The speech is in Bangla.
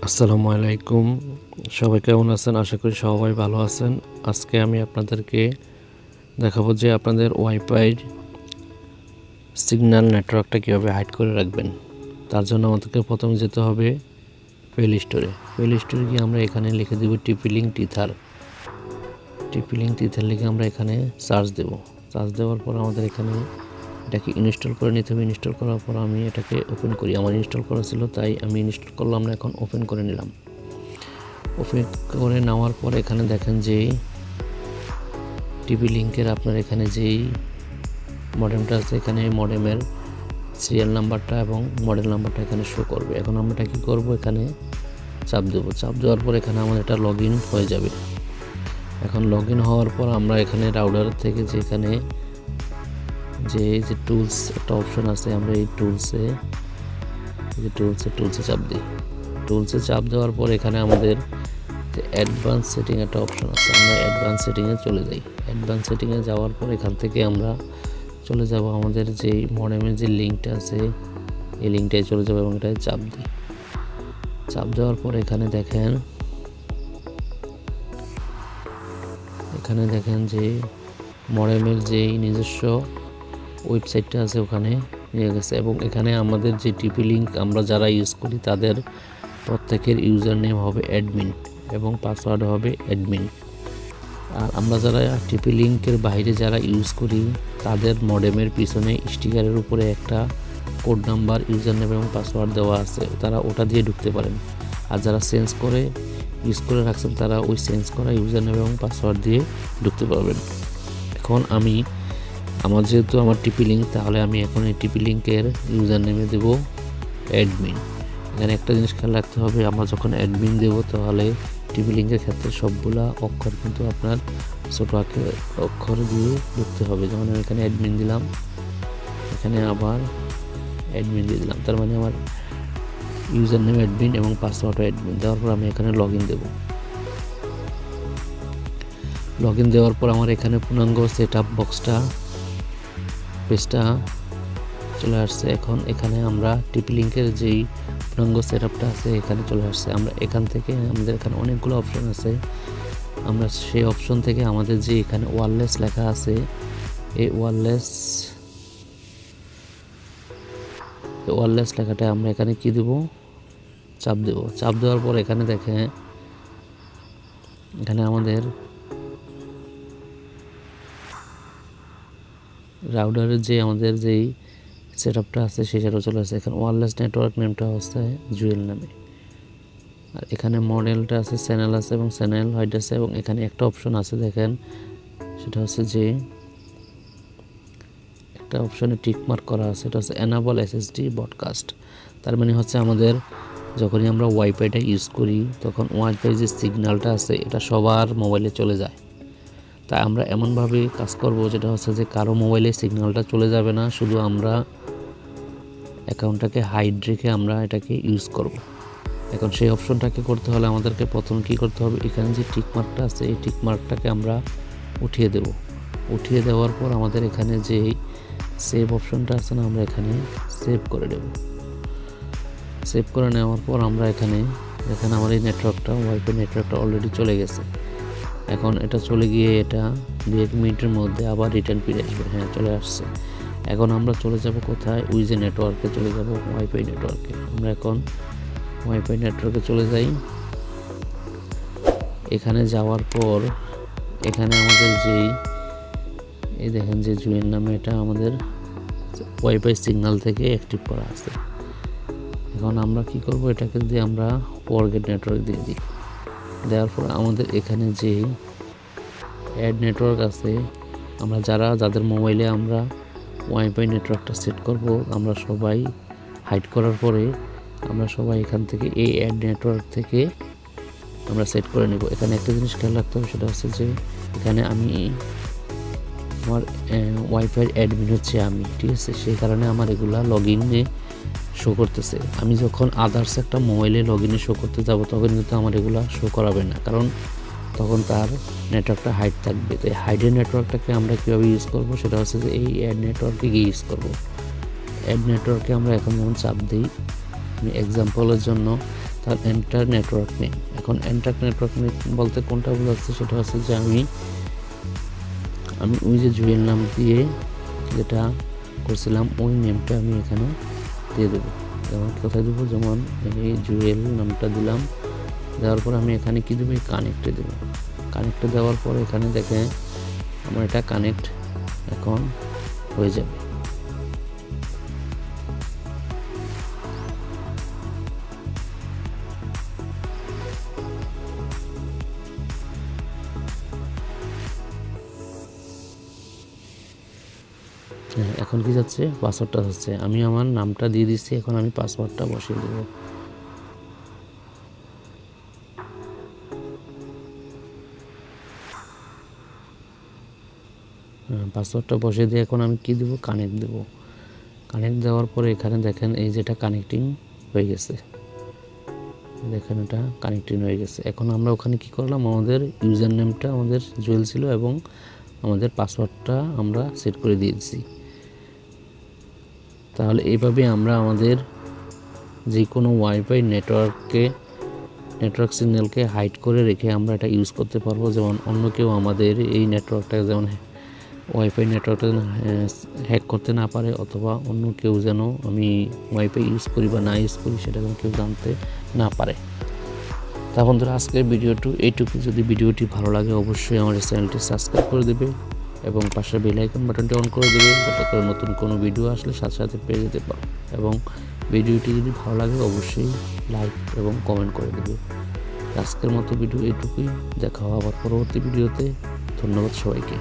আসসালামু আলাইকুম। সবাই কেমন আছেন? আশা করি সবাই ভালো আছেন। আজকে আমি আপনাদেরকে দেখাবো যে আপনাদের ওয়াইফাইয়ের সিগন্যাল নেটওয়ার্কটা কীভাবে হাইড করে রাখবেন। তার জন্য আমাদেরকে প্রথমে যেতে হবে প্লে স্টোরে। প্লে স্টোরে গিয়ে আমরা এখানে লিখে দেব টিপি-লিঙ্ক টিথার। টিপি-লিঙ্ক টিথার লিখে আমরা এখানে সার্চ দেব। সার্চ দেওয়ার পর আমাদের এখানে এটাকে ইনস্টল করে নিতে হবে। ইনস্টল করার পর আমি এটাকে ওপেন করি। আমার ইনস্টল করা ছিল তাই আমি ইনস্টল করলাম না, এখন ওপেন করে নিলাম। ওপেন করে নেওয়ার পর এখানে দেখেন যে টিভি লিঙ্কের আপনার এখানে যেই মডেমটা আছে, এখানে মডেমের সিরিয়াল নাম্বারটা এবং মডেল নাম্বারটা এখানে শো করবে। এখন আমরা এটা কী করবো, এখানে চাপ দেবো। চাপ দেওয়ার পর এখানে আমাদের এটা লগ ইন হয়ে যাবে। এখন লগ ইন হওয়ার পর আমরা এখানে রাউটার থেকে যেখানে যে টুলস একটা অপশন আছে, আমরা এই টুলসে চাপ দিই। টুলসে চাপ দেওয়ার পর এখানে আমাদের অ্যাডভান্স সেটিং একটা অপশন আছে, আমরা অ্যাডভান্স সেটিংয়ে চলে যাই। অ্যাডভান্স সেটিংয়ে যাওয়ার পর এখান থেকে আমরা চলে যাব আমাদের যেই মডেমের যে লিঙ্কটা আছে এই লিঙ্কটায় চলে যাবো এবং এটায় চাপ দিই। চাপ দেওয়ার পর এখানে দেখেন যে মডেমের যেই নিজস্ব ওয়েবসাইটটা আছে ওখানে নিয়ে গেছে এবং এখানে আমাদের যে টিপি লিঙ্ক আমরা যারা ইউজ করি তাদের প্রত্যেকের ইউজার নেম হবে অ্যাডমিন এবং পাসওয়ার্ড হবে অ্যাডমিন। আর আমরা যারা টিপি লিঙ্কের বাইরে যারা ইউজ করি তাদের মডেমের পিছনে স্টিকারের উপরে একটা কোড নাম্বার, ইউজার নেম এবং পাসওয়ার্ড দেওয়া আছে, তারা ওটা দিয়ে ঢুকতে পারেন। আর যারা চেঞ্জ করে ইউজ করে রাখছেন তারা ওই চেঞ্জ করা ইউজার নেম এবং পাসওয়ার্ড দিয়ে ঢুকতে পারবেন। এখন আমার যেহেতু আমার টিপি লিঙ্ক, তাহলে আমি এখন এই টিপি লিঙ্কের ইউজার নেমে দেবো অ্যাডমিন। এখানে একটা জিনিস খেয়াল রাখতে হবে, আমরা যখন অ্যাডমিন দেবো তাহলে টিপি লিঙ্কের ক্ষেত্রে সবগুলা অক্ষর কিন্তু আপনার ছোটো অক্ষর দিয়ে লিখতে হবে। যেমন আমি এখানে অ্যাডমিন দিলাম, এখানে আবার অ্যাডমিন দিয়ে দিলাম, তার মানে আমার ইউজার নেম অ্যাডমিন এবং পাসওয়ার্ডও অ্যাডমিন। দেওয়ার পর আমি এখানে লগ ইন দেবো। লগ ইন দেওয়ার পর আমার এখানে পূর্ণাঙ্গ সেট আপ বক্সটা পেজটা চলে আসছে। এখন এখানে আমরা টিপি লিঙ্কের যেই পূর্ণাঙ্গ সেট আপটা আছে এখানে চলে আসছে। আমরা এখান থেকে আমাদের এখানে অনেকগুলো অপশন আছে, আমরা সেই অপশন থেকে আমাদের যে এখানে ওয়্যারলেস লেখা আছে এই ওয়্যারলেস লেখাটা আমরা এখানে কি দেব, চাপ দেব। চাপ দেওয়ার পর এখানে দেখেন এখানে আমাদের রাউটারের যে আমাদের যেই সেট আপটা আছে সেটাও চলে আসছে। এখানে ওয়্যারলেস নেটওয়ার্ক নেমটা হচ্ছে জুয়েল নামে। আর এখানে মডেলটা আছে, চ্যানেল আছে এবং চ্যানেল হাইট আছে এবং এখানে একটা অপশন আছে দেখেন, সেটা হচ্ছে যে একটা অপশনে টিক মার্ক করা আছে, এটা হচ্ছে এনাবল এসএসডি ব্রডকাস্ট। তার মানে হচ্ছে আমাদের যখনই আমরা ওয়াইফাইটা ইউজ করি তখন ওয়াইফাই যে সিগন্যালটা আছে এটা সবার মোবাইলে চলে যায়। তাই আমরা এমনভাবে কাজ করব যেটা হচ্ছে যে কারো মোবাইলে সিগন্যালটা চলে যাবে না, শুধু আমরা অ্যাকাউন্টটাকে হাইড রেখে আমরা এটাকে ইউজ করব। এখন সেই অপশনটাকে করতে হলে আমাদেরকে প্রথম কী করতে হবে, এখানে যে টিক মার্কটা আছে এই টিক মার্কটাকে আমরা উঠিয়ে দেব। উঠিয়ে দেওয়ার পর আমাদের এখানে যে সেভ অপশনটা আছে না, আমরা এখানে সেভ করে দেব। সেভ করে নেওয়ার পর আমরা এখানে দেখেন আমার এই নেটওয়ার্কটা ওয়াইফাই নেটওয়ার্কটা অলরেডি চলে গেছে। এখন এটা চলে গিয়ে এটা 2-1 মিনিটের মধ্যে আবার রিটার্ন ফিরে আসবে। হ্যাঁ, চলে আসছে। এখন আমরা চলে যাব কোথায়, ওই যে নেটওয়ার্কে চলে যাব, ওয়াইফাই নেটওয়ার্কে। আমরা এখন ওয়াইফাই নেটওয়ার্কে চলে যাই। এখানে যাওয়ার পর এখানে আমাদের যেই এই দেখেন যে জুয়েল নামে এটা আমাদের ওয়াইফাই সিগন্যাল থেকে অ্যাক্টিভ করা আছে। এখন আমরা কি করব, এটাকে দিয়ে আমরা ফরগেট নেটওয়ার্ক দিয়ে দিই। দেওয়ার পর আমাদের এখানে যে অ্যাড নেটওয়ার্ক আছে, আমরা যাদের মোবাইলে আমরা ওয়াইফাই নেটওয়ার্কটা সেট করব, আমরা সবাই হাইড করার পরে আমরা সবাই এখান থেকে এই অ্যাড নেটওয়ার্ক থেকে আমরা সেট করে নেব। এখানে একটা জিনিস খেয়াল রাখতে হবে, সেটা হচ্ছে যে এখানে আমার ওয়াইফাই অ্যাডমিন হচ্ছে আমি, ঠিক আছে, সেই কারণে আমার এগুলা লগ ইনে শো করতেছে। আমি যখন আদার্স একটা মোবাইলে লগ ইনে শো করতে যাব তখন কিন্তু আমার এগুলা শো করাবে না, কারণ তখন তার নেটওয়ার্কটা হাইড থাকবে। তো এই হাইডের নেটওয়ার্কটাকে আমরা কীভাবে ইউজ করব, সেটা হচ্ছে যে এই অ্যাড নেটওয়ার্কে গিয়ে ইউজ করব। অ্যাড নেটওয়ার্কে আমরা এখন যেমন চাপ দিই, আমি এক্সাম্পলের জন্য তার এন্টার নেটওয়ার্ক নেম। এখন এন্টার নেটওয়ার্ক নেম বলতে কোনটা বোঝাচ্ছে, সেটা হচ্ছে যে আমি ওই যে জুয়েল নাম দিয়ে যেটা করছিলাম ওই নেমটা আমি এখানে দিয়ে দেবো। যেমন কোথায় দেবো, যেমন এই জুয়েল নামটা দিলাম, দেওয়ার পর আমি এখানে কী দেবো, কানেক্টে দেবো। কানেক্টে দেওয়ার পর এখানে দেখে আমার এটা কানেক্ট এখন হয়ে যাবে। হ্যাঁ, এখন কি যাচ্ছে, পাসওয়ার্ডটা যাচ্ছে। আমি আমার নামটা দিয়ে দিচ্ছি, এখন আমি পাসওয়ার্ডটা বসিয়ে দেবো। পাসওয়ার্ডটা বসিয়ে দিয়ে এখন আমি কী দেবো, কানেক্ট দেবো। কানেক্ট দেওয়ার পরে এখানে দেখেন এই যেটা কানেক্টিং হয়ে গেছে, দেখেন এটা কানেক্টিং হয়ে গেছে। এখন আমরা ওখানে কি করলাম, আমাদের ইউজার নেমটা আমাদের জুয়েল ছিল এবং আমাদের পাসওয়ার্ডটা আমরা সেট করে দিয়েছি। তাহলে এইভাবে আমরা আমাদের যে কোনো ওয়াইফাই নেটওয়ার্ক সিগন্যালকে হাইড করে রেখে আমরা এটা ইউজ করতে পারবো। যেমন অন্য কেউ আমাদের এই নেটওয়ার্কটা যেমন ওয়াইফাই নেটওয়ার্কটা হ্যাক করতে না পারে, অথবা অন্য কেউ যেন আমি ওয়াইফাই ইউজ করি বা না ইউজ করি সেটা যেন কেউ জানতে না পারে। তা বন্ধুরা, আজকের ভিডিওটি এইটুকু। যদি ভিডিওটি ভালো লাগে অবশ্যই আমার চ্যানেলটি সাবস্ক্রাইব করে দেবে এবং পাশের বেল আইকন বাটনটি অন করে দেবে, যাতে করে নতুন কোনো ভিডিও আসলে সাথে সাথে পেয়ে যেতে পারো। এবং ভিডিওটি যদি ভালো লাগে অবশ্যই লাইক এবং কমেন্ট করে দেবে। আজকের মতো ভিডিও এইটুকুই, দেখা হবে আবার পরবর্তী ভিডিওতে। ধন্যবাদ সবাইকে।